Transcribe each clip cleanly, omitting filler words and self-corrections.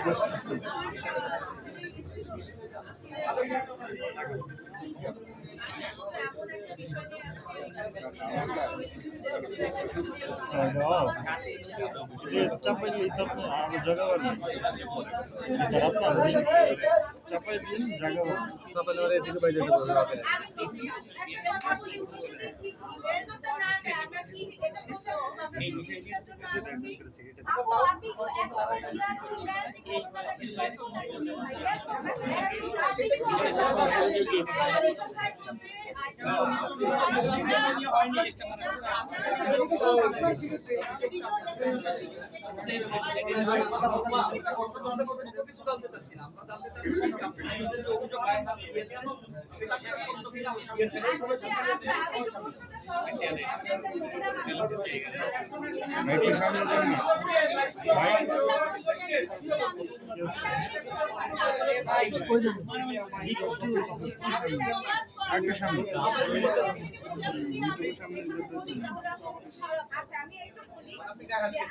বসতেছি। চাপাইলে তো আপনি আরো জায়গা পাবেন, চাপাই দিন জায়গা পাবেন। চাপাইলে আর এদিকে বাইরে যেতে পারবেন।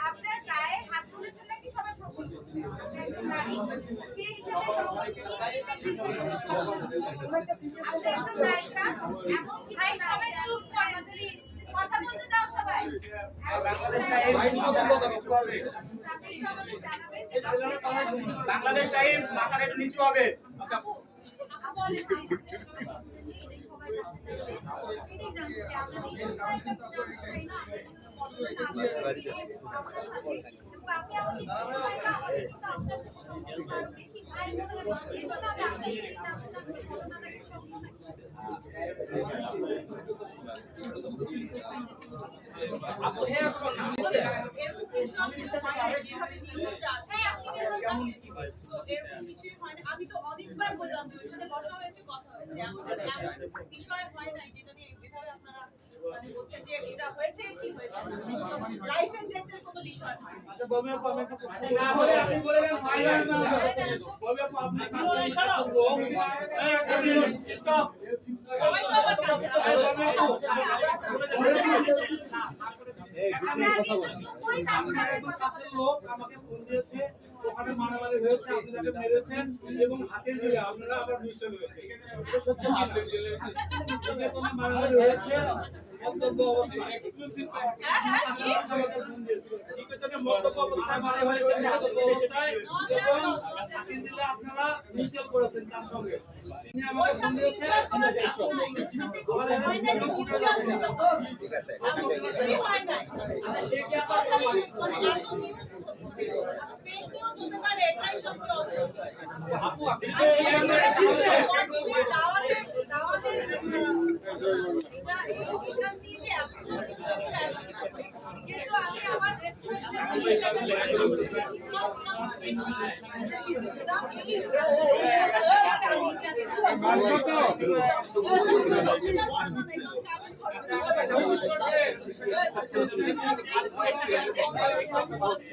আপনার গায়ে হাত তুলেছেন নাকি সবাই প্রশ্ন কথা বলতে দাও সবাই। বাংলাদেশ টাইমস মাথাটা একটু নিচু হবে। আমি তো অনেকবার বললাম যে ওইখানে বসা হয়েছে, কথা হয়েছে, এমন বিষয় হয় নাই যেটা নিয়ে এভাবে আপনারা মানে বলছেন যে এটা হয়েছে কি হয়েছে না, লাইফ এন্ড ডেথের কোনো বিষয় হয়। আচ্ছা বমি আপু, আমি একটু না হলে আপনি বলে দেন ফাইনাল না বমি আপু, আপনি কাছে করব। এই স্টপ, সবাই তো আমার কাছে বমি আপু লোক আমাকে ফোন দিয়েছে, ওখানে মারামারি হয়েছে, আপনাদের মেরেছেন এবং হাতের জেলে আপনারা আবার মিশন হয়েছে। এটা সত্য কি কোনো মারামারি হয়েছে? মন্তব্য অবস্থা এক্সক্লুসিভ আমাদের ফোন দিয়েছে, মন্তব্য মারামারি হয়েছে মন্তব্য অবস্থায় এবং হাতের জেলে আপনারা মিশন করেছেন তার সঙ্গে। তিনি আমাকে ফোন দিয়েছে, ঠিক আছে হয় নাই সে কি ফেক নিউজ হতে পারে, এটাই সবচেয়ে আপু আপনি যেহেতু আমি আমার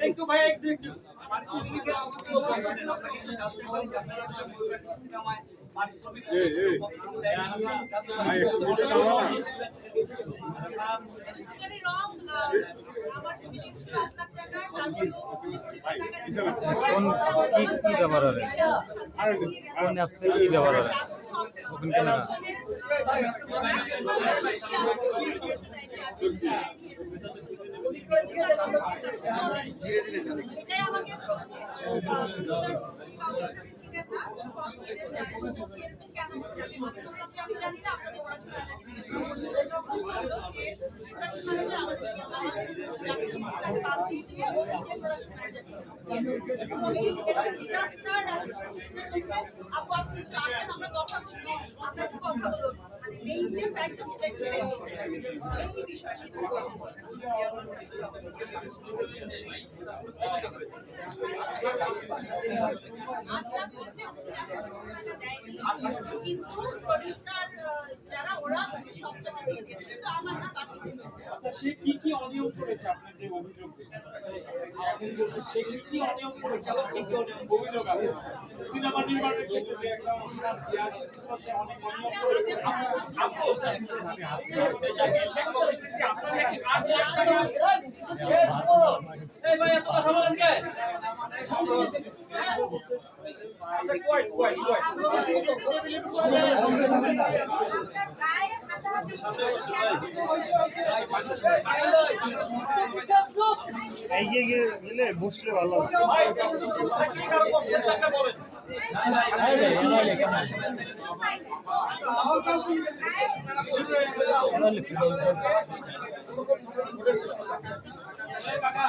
একটু ভাই একটু কি ব্যাপার হবে, কোন অ্যাপসে কি ব্যাপার হবে, ওপেন ক্যামেরা এটাই আমাকে আমি জানি না আপনাদের আমরা কথা বলছি, আমরা একটু কথা বলবো মানে এই যে ফ্যাক্টর সেটা একটু এই বিষয়টা সে কি কি অনিয়ম করেছে আপনার যে অভিযোগ এখন বলছে সে কি কি অনিয়ম করেছে কি কি অভিযোগ আছে সিনেমা নির্মাণের ক্ষেত্রে যে একটা সে অনেক অনিয়ম করেছে গেলে বসলে ভালো কাকা